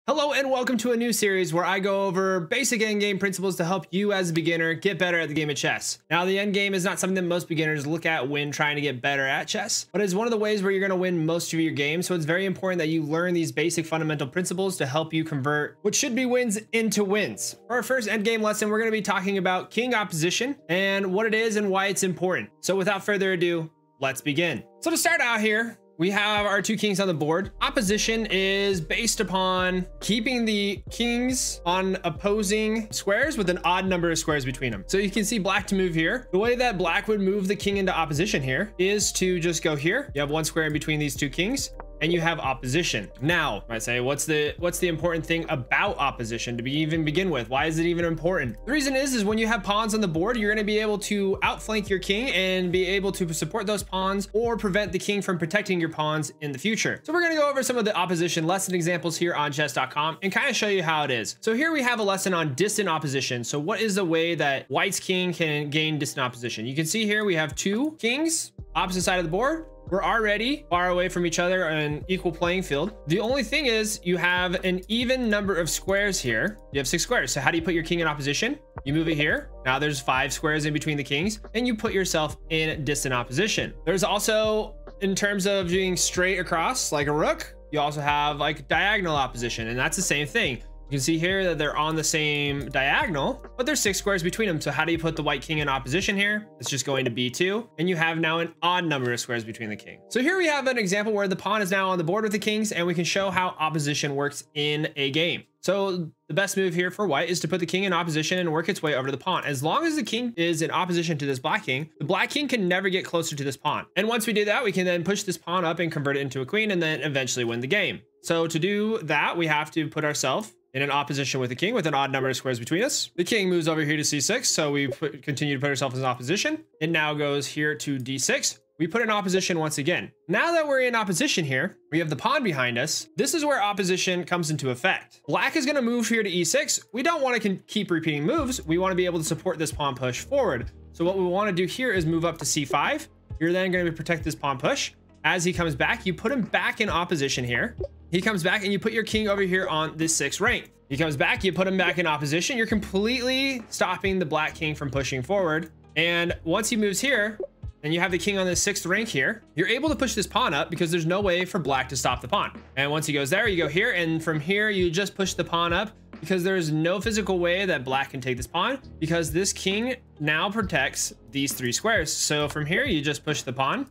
Hello and welcome to a new series where I go over basic endgame principles to help you as a beginner get better at the game of chess. Now, the endgame is not something that most beginners look at when trying to get better at chess, but it's one of the ways where you're going to win most of your games. So it's very important that you learn these basic fundamental principles to help you convert what should be wins into wins. For our first endgame lesson, we're going to be talking about king opposition and what it is and why it's important. So without further ado, let's begin. So to start out here, we have our two kings on the board. Opposition is based upon keeping the kings on opposing squares with an odd number of squares between them. So you can see black to move here. The way that black would move the king into opposition here is to just go here. You have one square in between these two kings and you have opposition. Now, I say, what's the important thing about opposition to even begin with? Why is it even important? The reason is when you have pawns on the board, you're going to be able to outflank your king and be able to support those pawns or prevent the king from protecting your pawns in the future. So we're going to go over some of the opposition lesson examples here on chess.com and kind of show you how it is. So here we have a lesson on distant opposition. So what is the way that white's king can gain distant opposition? You can see here we have two kings opposite side of the board. We're already far away from each other on an equal playing field. The only thing is you have an even number of squares here. You have 6 squares. So how do you put your king in opposition? You move it here. Now there's 5 squares in between the kings and you put yourself in distant opposition. There's also, in terms of doing straight across like a rook, you also have like diagonal opposition, and that's the same thing. You can see here that they're on the same diagonal, but there's 6 squares between them. So how do you put the white king in opposition here? It's just going to b2, and you have now an odd number of squares between the king. So here we have an example where the pawn is now on the board with the kings, and we can show how opposition works in a game. So the best move here for white is to put the king in opposition and work its way over to the pawn. As long as the king is in opposition to this black king, the black king can never get closer to this pawn. And once we do that, we can then push this pawn up and convert it into a queen and then eventually win the game. So to do that, we have to put ourselves in an opposition with the king with an odd number of squares between us. The king moves over here to c6, so we continue to put ourselves in opposition. It now goes here to d6. We put in opposition once again. Now that we're in opposition here, we have the pawn behind us. This is where opposition comes into effect. Black is gonna move here to e6. We don't wanna keep repeating moves. We wanna be able to support this pawn push forward. So what we wanna do here is move up to c5. You're then gonna protect this pawn push. As he comes back, you put him back in opposition here. He comes back and you put your king over here on this 6th rank. He comes back, you put him back in opposition. You're completely stopping the black king from pushing forward. And once he moves here, and you have the king on the 6th rank here, you're able to push this pawn up because there's no way for black to stop the pawn. And once he goes there, you go here, and from here, you just push the pawn up because there's no physical way that black can take this pawn because this king now protects these 3 squares. So from here, you just push the pawn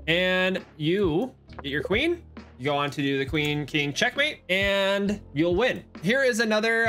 and you get your queen. You go on to do the queen king checkmate and you'll win. Here is another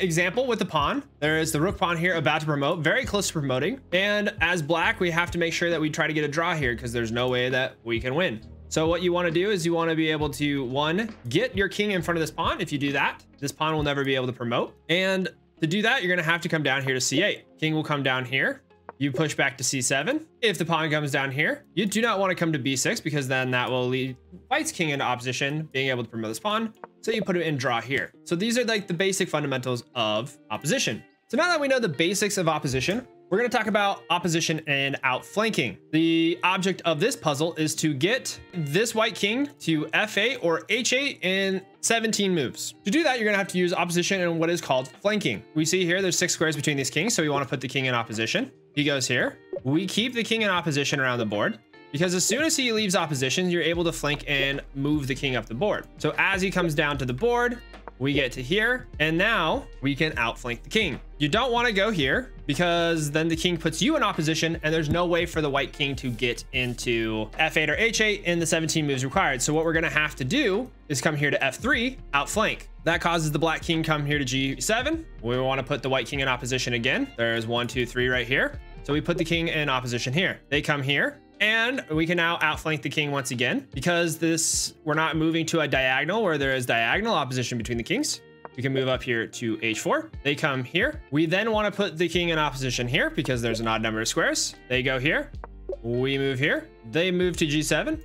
example with the pawn. There is the rook pawn here about to promote, very close to promoting. And as black, we have to make sure that we try to get a draw here because there's no way that we can win. So what you want to do is you want to be able to, one, get your king in front of this pawn. If you do that, this pawn will never be able to promote. And to do that, you're going to have to come down here to c8. King will come down here. You push back to c7. If the pawn comes down here, you do not want to come to b6 because then that will lead white's king into opposition, being able to promote this pawn. So you put it in draw here. So these are like the basic fundamentals of opposition. So now that we know the basics of opposition, we're going to talk about opposition and outflanking. The object of this puzzle is to get this white king to f8 or h8 in 17 moves. To do that, you're going to have to use opposition and what is called flanking. We see here there's 6 squares between these kings, so we want to put the king in opposition. He goes here. We keep the king in opposition around the board because as soon as he leaves opposition, you're able to flank and move the king up the board. So as he comes down to the board, we get to here, and now we can outflank the king. You don't want to go here because then the king puts you in opposition and there's no way for the white king to get into f8 or h8 in the 17 moves required. So what we're going to have to do is come here to f3, outflank. That causes the black king come here to g7. We want to put the white king in opposition again. There's 1, 2, 3 right here. So we put the king in opposition here. They come here. And we can now outflank the king once again because we're not moving to a diagonal where there is diagonal opposition between the kings. We can move up here to h4. They come here. We then want to put the king in opposition here because there's an odd number of squares. They go here. We move here. They move to g7.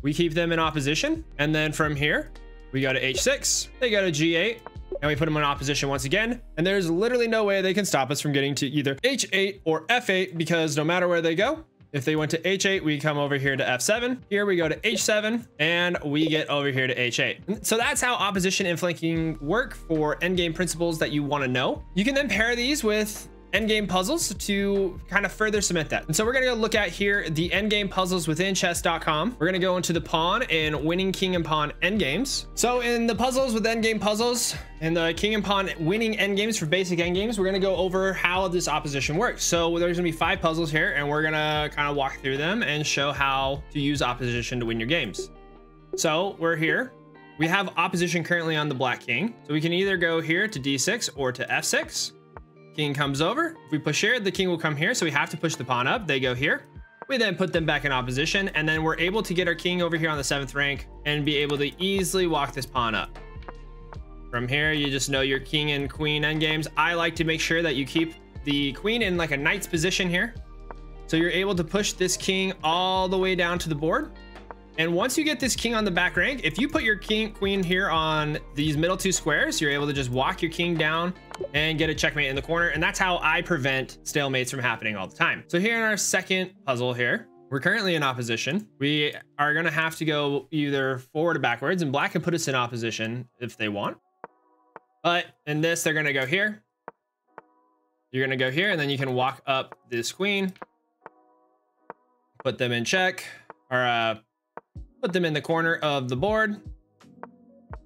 We keep them in opposition. And then from here, we go to h6. They go to g8. And we put them in opposition once again. And there's literally no way they can stop us from getting to either h8 or f8 because no matter where they go, If they went to H8, we come over here to F7. Here we go to H7 and we get over here to H8. So that's how opposition and flanking work for endgame principles that you want to know. You can then pair these with endgame puzzles to kind of further cement that. And so we're going to go look at here the endgame puzzles within chess.com. We're going to go into the pawn and winning king and pawn endgames. So in the puzzles with endgame puzzles and the king and pawn winning endgames for basic endgames, we're going to go over how this opposition works. So there's going to be 5 puzzles here and we're going to kind of walk through them and show how to use opposition to win your games. So we're here. We have opposition currently on the black king. So we can either go here to D6 or to F6. King comes over. If we push here, the king will come here. So we have to push the pawn up. They go here. We then put them back in opposition. And then we're able to get our king over here on the 7th rank and be able to easily walk this pawn up. From here, you just know your king and queen endgames. I like to make sure that you keep the queen in like a knight's position here. So you're able to push this king all the way down to the board. And once you get this king on the back rank, if you put your queen here on these middle 2 squares, you're able to just walk your king down and get a checkmate in the corner. And that's how I prevent stalemates from happening all the time. So here in our second puzzle here, we're currently in opposition. We are going to have to go either forward or backwards, and black can put us in opposition if they want. But in this, they're going to go here. You're going to go here, and then you can walk up this queen, put them in check, or put them in the corner of the board.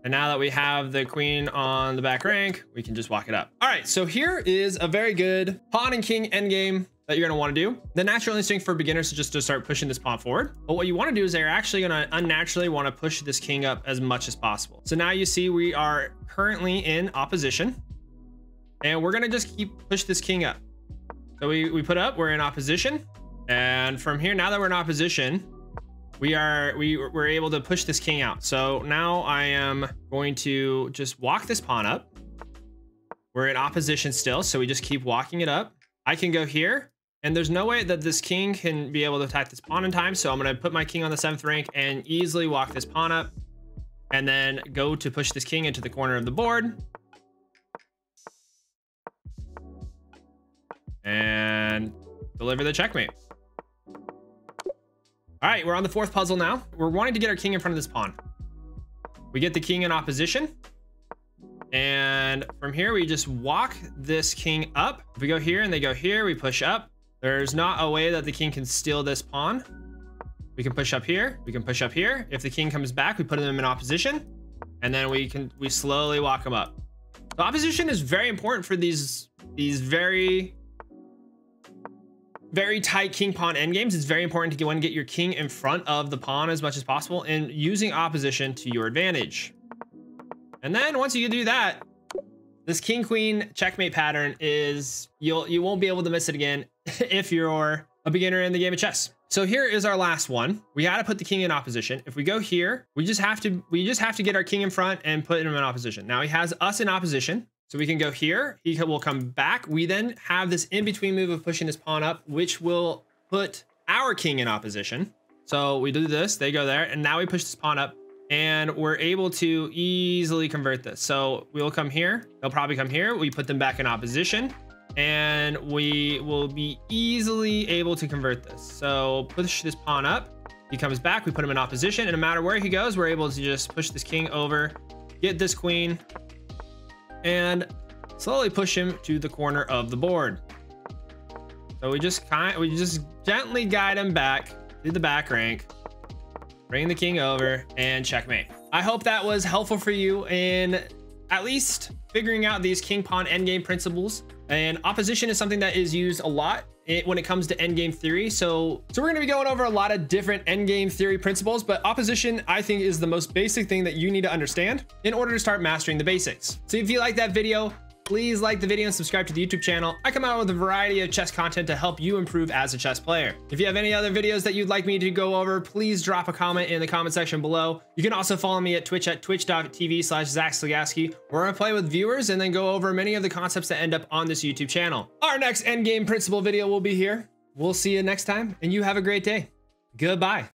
And now that we have the queen on the back rank, we can just walk it up. All right, so here is a very good pawn and king endgame that you're gonna wanna do. The natural instinct for beginners is just to start pushing this pawn forward. But what you wanna do is they're actually gonna unnaturally wanna push this king up as much as possible. So now you see we are currently in opposition and we're gonna just push this king up. So we put up, we're in opposition. And from here, now that we're in opposition, we're able to push this king out. So now I am going to just walk this pawn up. We're in opposition still, so we just keep walking it up. I can go here, and there's no way that this king can be able to attack this pawn in time. So I'm going to put my king on the 7th rank and easily walk this pawn up, and then go to push this king into the corner of the board. And deliver the checkmate. All right, we're on the 4th puzzle now. We're wanting to get our king in front of this pawn. We get the king in opposition. And from here, we just walk this king up. If we go here and they go here, we push up. There's not a way that the king can steal this pawn. We can push up here. We can push up here. If the king comes back, we put him in opposition. And then we slowly walk him up. The opposition is very important for these very tight king pawn endgames. It's very important to get your king in front of the pawn as much as possible and using opposition to your advantage. And then once you do that, this king queen checkmate pattern is you won't be able to miss it again if you're a beginner in the game of chess. So here is our last one. We got to put the king in opposition. If we go here, we just have to get our king in front and put him in opposition. Now he has us in opposition. So we can go here, he will come back. We then have this in-between move of pushing this pawn up, which will put our king in opposition. So we do this, they go there, and now we push this pawn up, and we're able to easily convert this. So we'll come here, they'll probably come here, we put them back in opposition, and we will be easily able to convert this. So push this pawn up, he comes back, we put him in opposition, and no matter where he goes, we're able to just push this king over, get this queen, and slowly push him to the corner of the board. So we just gently guide him back to the back rank, bring the king over, and checkmate. I hope that was helpful for you in at least figuring out these king pawn endgame principles. And opposition is something that is used a lot when it comes to endgame theory. So we're going to be going over a lot of different endgame theory principles, but opposition, I think, is the most basic thing that you need to understand in order to start mastering the basics. So if you like that video, please like the video and subscribe to the YouTube channel. I come out with a variety of chess content to help you improve as a chess player. If you have any other videos that you'd like me to go over, please drop a comment in the comment section below. You can also follow me at Twitch at twitch.tv/ZachSlagaski, where I play with viewers and then go over many of the concepts that end up on this YouTube channel. Our next endgame principle video will be here. We'll see you next time, and you have a great day. Goodbye.